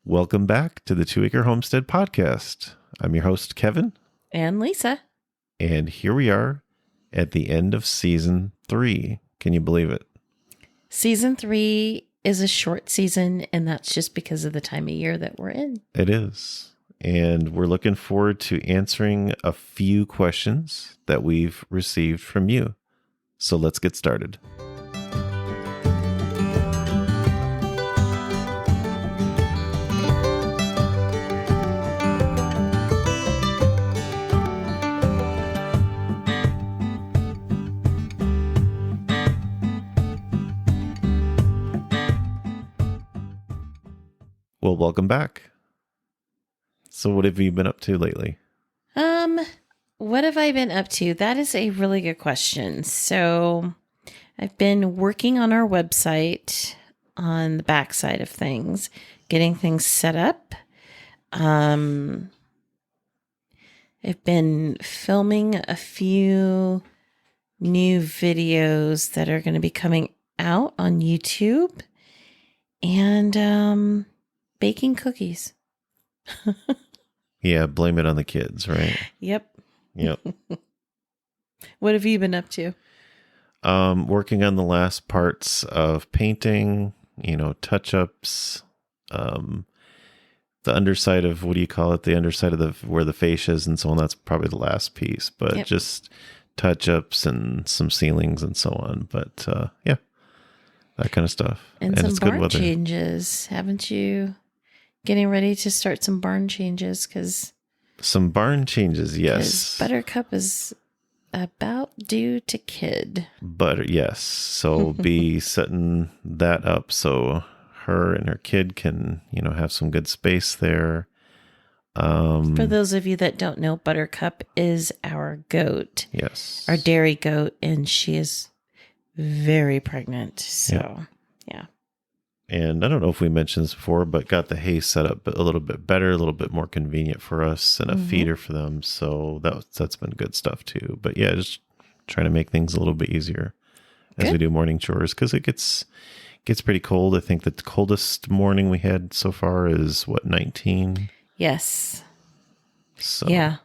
Welcome back to the 2 Acre Homestead podcast. I'm your host, Kevin. And Lisa. And here we are at the end of season 3. Can you believe it? Season 3 is a short season, and that's just because of the time of year that we're in. It is. And we're looking forward to answering a few questions that we've received from you. So let's get started. Well, welcome back. So what have you been up to lately? What have I been up to? That is a really good question. So I've been working on our website on the backside of things, getting things set up. I've been filming a few new videos that are going to be coming out on YouTube and baking cookies. Yeah, blame it on the kids, right? Yep. What have you been up to? Working on the last parts of painting, touch-ups, the underside of, what do you call it? The underside of where the fascia is and so on. That's probably the last piece, but just touch-ups and some ceilings and so on. But that kind of stuff. And some barn changes. Haven't you? Getting ready to start some barn changes some barn changes, yes. Buttercup is about due to kid. Yes. So be setting that up so her and her kid can, have some good space there. For those of you that don't know, Buttercup is our goat. Yes. Our dairy goat, and she is very pregnant. So, yeah. And I don't know if we mentioned this before, but got the hay set up a little bit better, a little bit more convenient for us, and a feeder for them. So that's been good stuff too. But yeah, just trying to make things a little bit easier as we do morning chores, because it gets pretty cold. I think the coldest morning we had so far is 19? Yes. So yeah,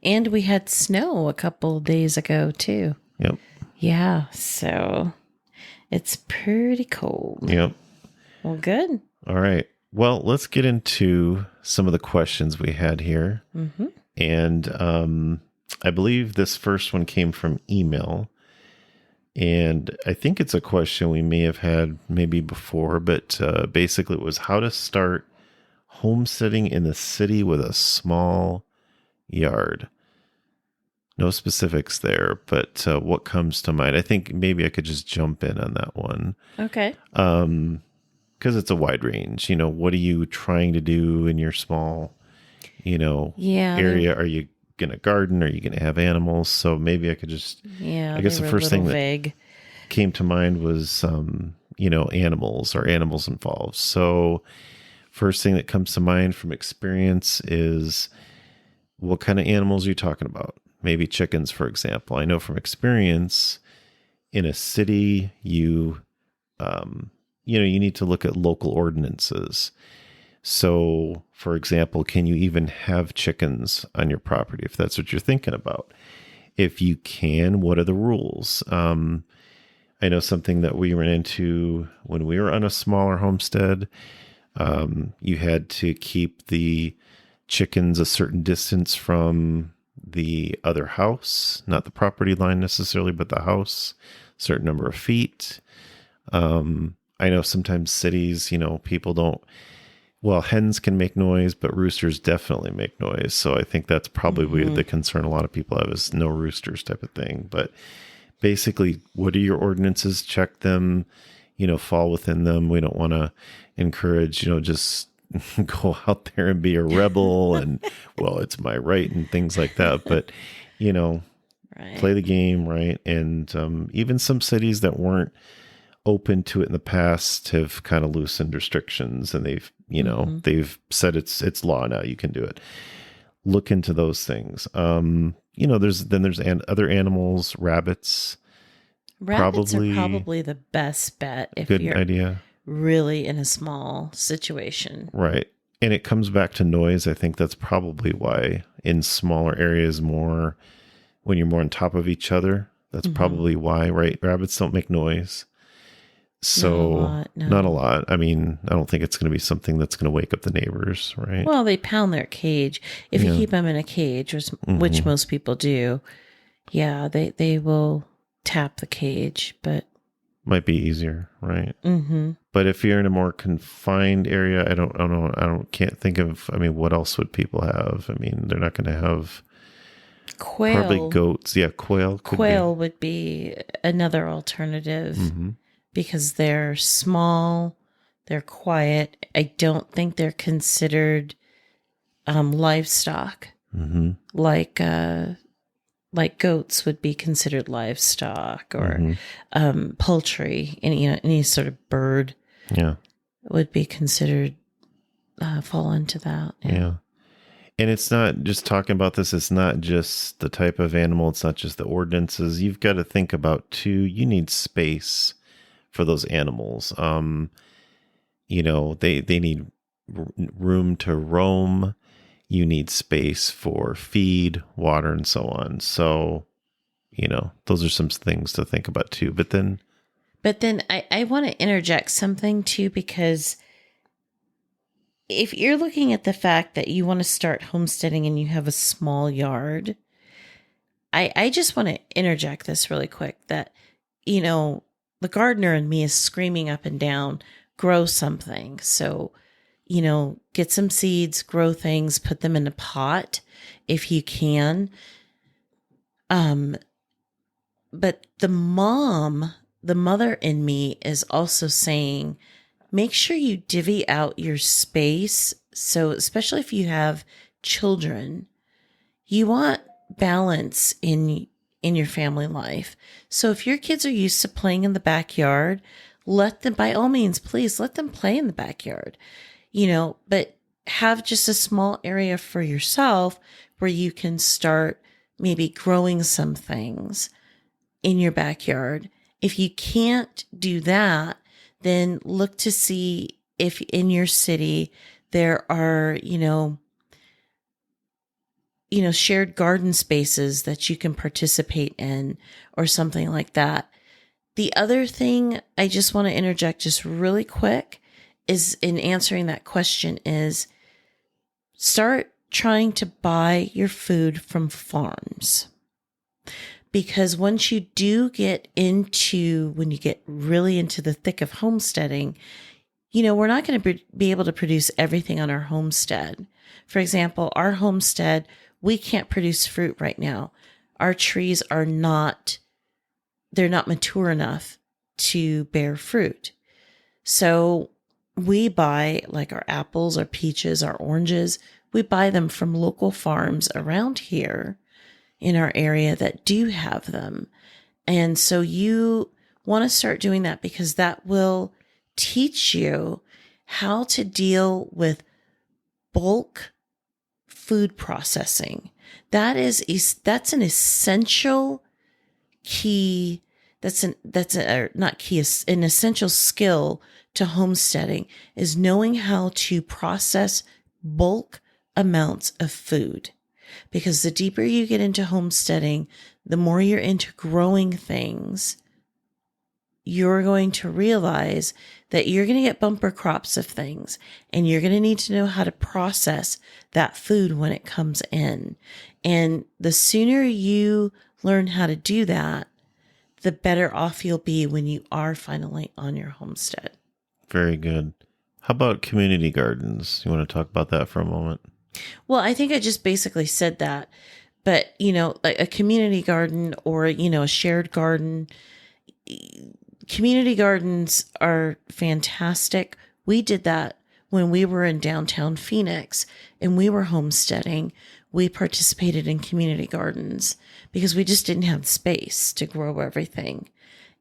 and we had snow a couple days ago too. Yep. Yeah, so it's pretty cold. Yep. Well, good. All right. Well, let's get into some of the questions we had here. Mm-hmm. And I believe this first one came from email. And I think it's a question we may have had maybe before, but basically it was how to start homesteading in the city with a small yard. No specifics there, but what comes to mind? I think maybe I could just jump in on that one. Okay. Because it's a wide range. What are you trying to do in your small, area? Are you going to garden? Are you going to have animals? So maybe I could just, I guess the first thing that came to mind was, animals or animals involved. So first thing that comes to mind from experience is, what kind of animals are you talking about? Maybe chickens, for example. I know from experience in a city, you need to look at local ordinances. So, for example, can you even have chickens on your property if that's what you're thinking about? If you can, what are the rules? I know something that we ran into when we were on a smaller homestead. You had to keep the chickens a certain distance from the other house, not the property line necessarily, but the house, certain number of feet. I know sometimes cities, people don't, hens can make noise, but roosters definitely make noise. So I think that's probably the concern a lot of people have is no roosters type of thing. But basically, what are your ordinances? Check them, fall within them. We don't want to encourage, just go out there and be a rebel and, it's my right and things like that. But, right. Play the game, right? And even some cities that weren't open to it in the past have kind of loosened restrictions, and they've said it's law now, you can do it. Look into those things. There's other animals, rabbits. Rabbits are probably the best bet if good you're idea. Really in a small situation. Right. And it comes back to noise. I think that's probably why in smaller areas more, when you're more on top of each other, that's probably why, right? Rabbits don't make noise. So not a lot. I mean, I don't think it's going to be something that's going to wake up the neighbors, right? Well, they pound their cage. If you keep them in a cage, which most people do, they will tap the cage, but might be easier, right? But if you're in a more confined area, I don't know. Can't think of. I mean, what else would people have? I mean, they're not going to have quail. Probably goats. Yeah, quail. Quail would be another alternative because they're small, they're quiet. I don't think they're considered livestock. Like goats would be considered livestock, or poultry. Any sort of bird. Would be considered fall into that. Yeah. And it's not just talking about this. It's not just the type of animal. It's not just the ordinances. You've got to think about too. You need space for those animals. They need room to roam. You need space for feed, water, and so on. So, those are some things to think about too. But then I want to interject something too, because if you're looking at the fact that you want to start homesteading and you have a small yard, I just want to interject this really quick that, the gardener in me is screaming up and down, grow something. So, get some seeds, grow things, put them in a pot if you can. But the mother in me is also saying, make sure you divvy out your space. So especially if you have children, you want balance in your family life. So if your kids are used to playing in the backyard, let them, by all means, please let them play in the backyard, but have just a small area for yourself where you can start maybe growing some things in your backyard. If you can't do that, then look to see if in your city there are, shared garden spaces that you can participate in or something like that. The other thing I just want to interject just really quick is in answering that question is start trying to buy your food from farms. Because once you do when you get really into the thick of homesteading, we're not going to be able to produce everything on our homestead. For example, our homestead, we can't produce fruit right now. Our trees they're not mature enough to bear fruit. So we buy like our apples, our peaches, our oranges, we buy them from local farms around here in our area that do have them. And so you want to start doing that because that will teach you how to deal with bulk food processing. That's an essential key. An essential skill to homesteading is knowing how to process bulk amounts of food. Because the deeper you get into homesteading, the more you're into growing things, you're going to realize that you're going to get bumper crops of things, and you're going to need to know how to process that food when it comes in. And the sooner you learn how to do that, the better off you'll be when you are finally on your homestead. Very good. How about community gardens? You want to talk about that for a moment? Well, I think I just basically said that, but like a community garden or, a shared garden, community gardens are fantastic. We did that when we were in downtown Phoenix and we were homesteading. We participated in community gardens because we just didn't have space to grow everything.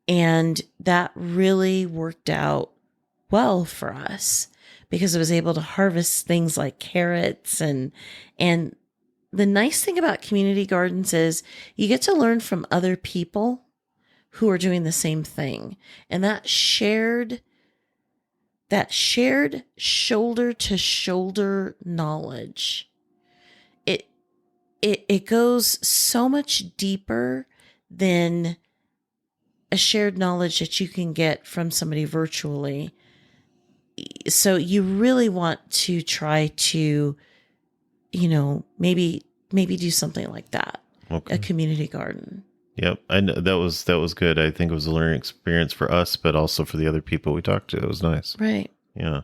And that really worked out well for us, because it was able to harvest things like carrots. And the nice thing about community gardens is you get to learn from other people who are doing the same thing. And that shared that shared shoulder to shoulder knowledge, it goes so much deeper than a shared knowledge that you can get from somebody virtually. So you really want to try to, maybe do something like that. Okay. A community garden. Yep. I know that was good. I think it was a learning experience for us, but also for the other people we talked to. It was nice. Right. Yeah.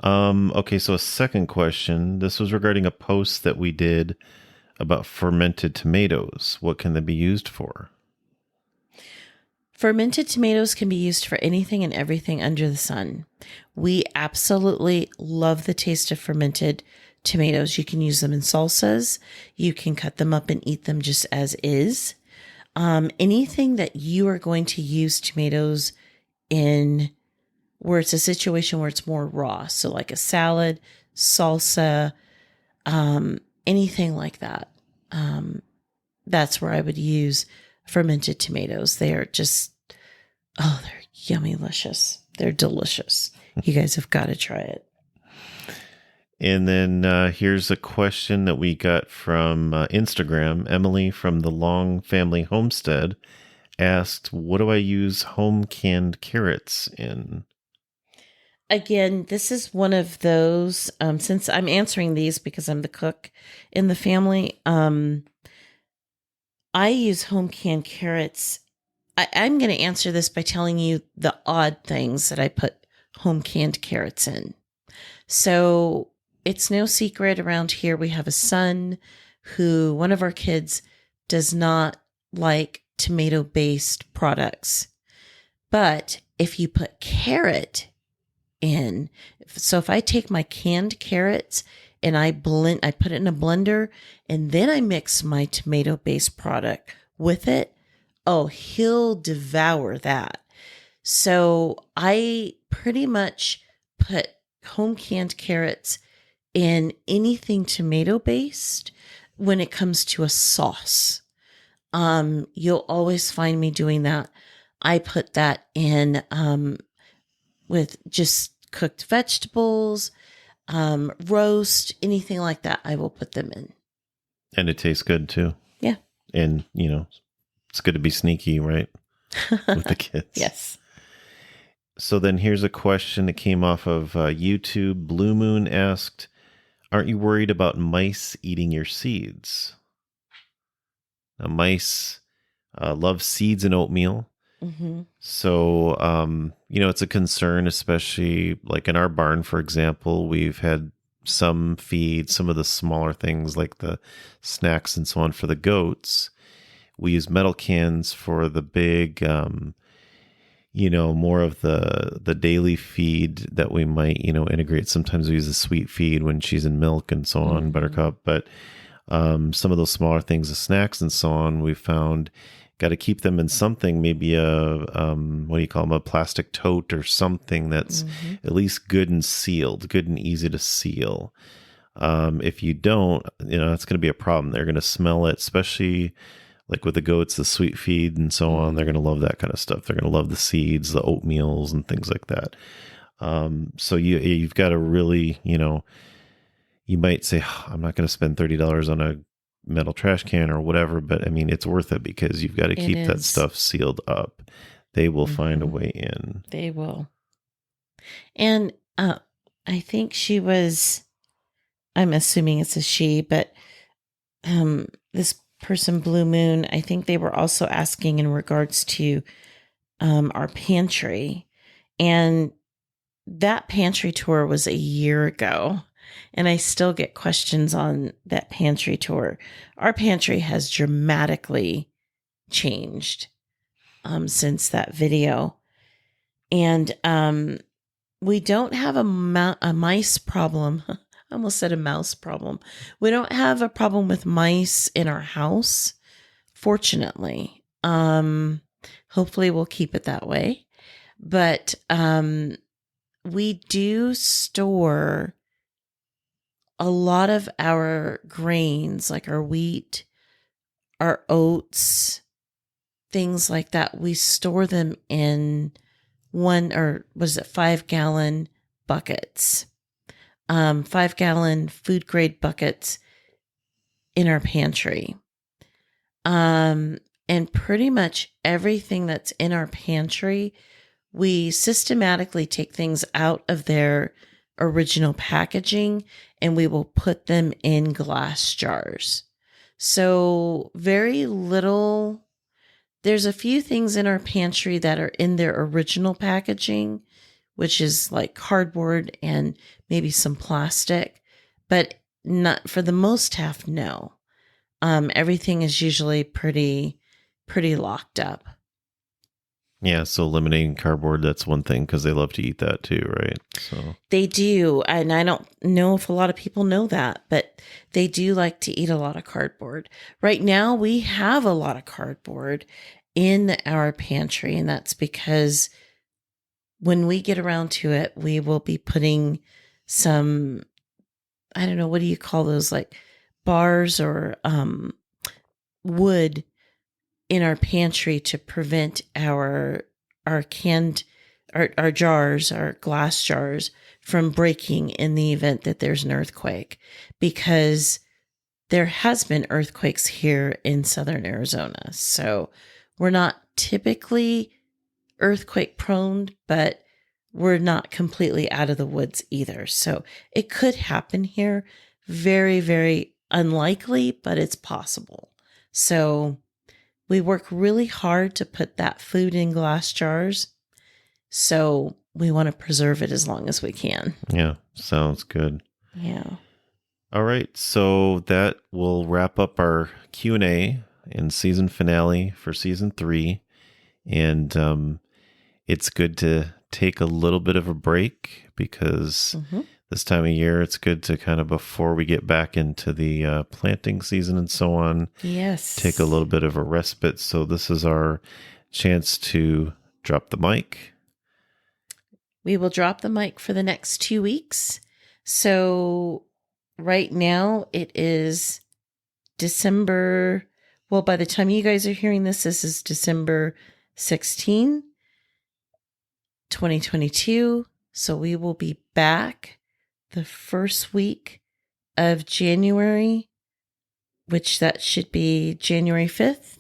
Okay. So a second question, this was regarding a post that we did about fermented tomatoes. What can they be used for? Fermented tomatoes can be used for anything and everything under the sun. We absolutely love the taste of fermented tomatoes. You can use them in salsas. You can cut them up and eat them just as is. Anything that you are going to use tomatoes in where it's a situation where it's more raw. So like a salad, salsa, anything like that. That's where I would use fermented tomatoes. They are just, they're yummy-licious. They're delicious. You guys have got to try it. And then here's a question that we got from Instagram. Emily from the Long Family Homestead asked, what do I use home canned carrots in? Again, this is one of those, since I'm answering these because I'm the cook in the family, I use home canned carrots. I'm going to answer this by telling you the odd things that I put home canned carrots in. So it's no secret around here. We have a son who, one of our kids, does not like tomato-based products. But if you put carrot in, so if I take my canned carrots and I put it in a blender and then I mix my tomato-based product with it, he'll devour that. So I pretty much put home canned carrots in anything tomato-based when it comes to a sauce. You'll always find me doing that. I put that in with just cooked vegetables, roast, anything like that, I will put them in. And it tastes good too. Yeah. And, it's good to be sneaky, right? With the kids. Yes. So then here's a question that came off of YouTube. Blue Moon asked, aren't you worried about mice eating your seeds? Now, mice love seeds and oatmeal. Mm-hmm. So, it's a concern, especially like in our barn, for example. We've had some feed, some of the smaller things like the snacks and so on for the goats. We use metal cans for the big, more of the daily feed that we might, integrate. Sometimes we use the sweet feed when she's in milk and so on, mm-hmm. Buttercup. But some of those smaller things, the snacks and so on, we found got to keep them in something, maybe a plastic tote or something that's mm-hmm. at least good and sealed, good and easy to seal. If you don't, it's going to be a problem. They're going to smell it, especially like with the goats, the sweet feed and so on. They're going to love that kind of stuff. They're going to love the seeds, the oatmeals and things like that. So you've got to really, you might say, I'm not going to spend $30 on a metal trash can or whatever, but I mean, it's worth it because you've got to keep that stuff sealed up. They will mm-hmm. find a way in. They will. And I think I'm assuming it's a she, but this person, Blue Moon, I think they were also asking in regards to our pantry. And that pantry tour was a year ago. And I still get questions on that pantry tour. Our pantry has dramatically changed since that video. And we don't have a mice problem. I almost said a mouse problem. We don't have a problem with mice in our house, fortunately. Hopefully we'll keep it that way. But we do store a lot of our grains, like our wheat, our oats, things like that. We store them in 5-gallon buckets, 5-gallon food grade buckets in our pantry. And pretty much everything that's in our pantry, we systematically take things out of their original packaging and we will put them in glass jars. So very little. There's a few things in our pantry that are in their original packaging, which is like cardboard and maybe some plastic, but not for the most half, no. Everything is usually pretty locked up. Yeah, so eliminating cardboard, that's one thing because they love to eat that too, right? So they do, and I don't know if a lot of people know that, but they do like to eat a lot of cardboard. Right now, we have a lot of cardboard in our pantry, and that's because when we get around to it, we will be putting some, I don't know, what do you call those, like bars or wood in our pantry to prevent our jars, our glass jars, from breaking in the event that there's an earthquake, because there has been earthquakes here in southern Arizona. So we're not typically earthquake prone, but we're not completely out of the woods either. So it could happen here. Very, very unlikely, but it's possible. So we work really hard to put that food in glass jars. So we want to preserve it as long as we can. Yeah, sounds good. Yeah. All right, so that will wrap up our Q&A and season finale for season 3. And it's good to take a little bit of a break because this time of year, it's good to kind of, before we get back into the planting season and so on, take a little bit of a respite. So this is our chance to drop the mic. We will drop the mic for the next 2 weeks. So right now it is December. Well, by the time you guys are hearing this, this is December 16, 2022. So we will be back the first week of January, which that should be January 5th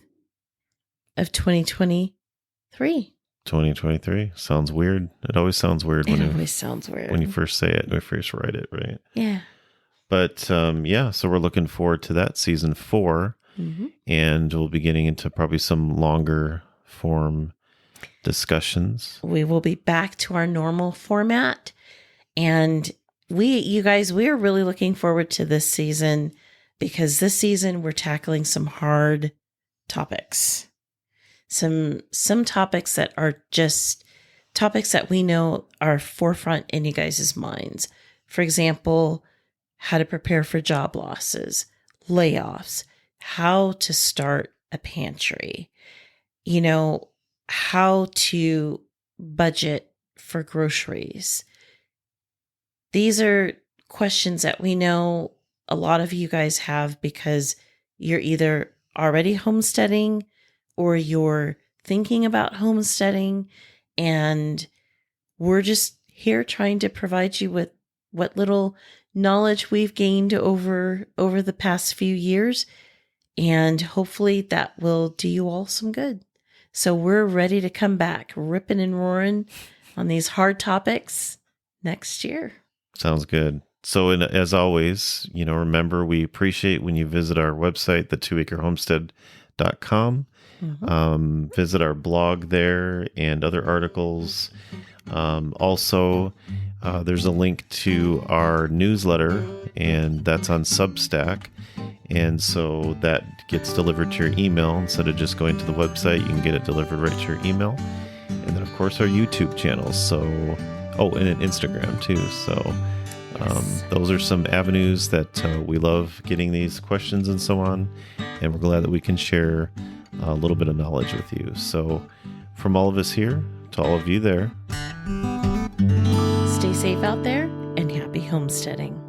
of 2023. 2023. Sounds weird. It always sounds weird when you first say it, when you first write it, right? Yeah. But yeah, so we're looking forward to that season 4. And we'll be getting into probably some longer form discussions. We will be back to our normal format. And you guys, we are really looking forward to this season, because this season we're tackling some hard topics. Some topics that are just topics that we know are forefront in you guys' minds. For example, how to prepare for job losses, layoffs, how to start a pantry, how to budget for groceries. These are questions that we know a lot of you guys have because you're either already homesteading or you're thinking about homesteading, and we're just here trying to provide you with what little knowledge we've gained over the past few years, and hopefully that will do you all some good. So we're ready to come back ripping and roaring on these hard topics next year. Sounds good. So as always, remember, we appreciate when you visit our website, the2acrehomestead.com. Visit our blog there and other articles. Also, there's a link to our newsletter, and that's on Substack. And so that gets delivered to your email. Instead of just going to the website, you can get it delivered right to your email. And then, of course, our YouTube channels. So, and an Instagram too. So those are some avenues that we love getting these questions and so on. And we're glad that we can share a little bit of knowledge with you. So from all of us here to all of you there, stay safe out there and happy homesteading.